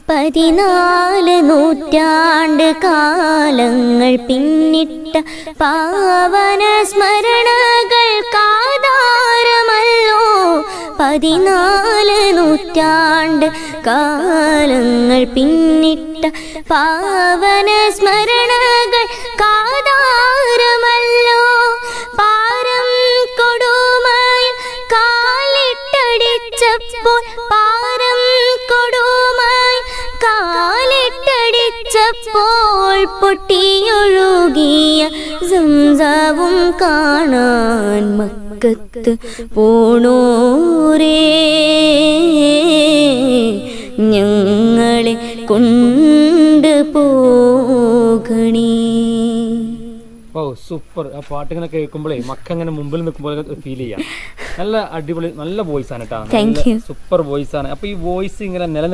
14 നൂറ്റാണ്ട് കാലങ്ങൾ പിന്നിട്ട പാവന സ്മരണകൾ കാതാരമല്ലോ. 14 നൂറ്റാണ്ട് കാലങ്ങൾ പിന്നിട്ട പാവന സ്മരണകൾ കാതാരമല്ലോ. പാരം കൊടുമായി കാലിട്ടടിച്ചപ്പോൾ പാരം കൊടുമായി കാലിട്ടടിച്ചപ്പോൾ പൊട്ടിയൊഴുകിയ സംസവും കാണാൻ മക്കത്ത് പോണോരേ ഞങ്ങളെ കൊണ്ട് പോകണേ. ഓ സൂപ്പർ. ആ പാട്ടിങ്ങനെ കേൾക്കുമ്പോഴേ മക്കങ്ങനെ മുമ്പിൽ നിൽക്കുമ്പോൾ ഫീൽ ചെയ്യാം. നല്ല അടിപൊളി, നല്ല വോയിസ് ആണ് കേട്ടോ. സൂപ്പർ വോയിസ് ആണ്. അപ്പൊ ഈ വോയിസ് ഇങ്ങനെ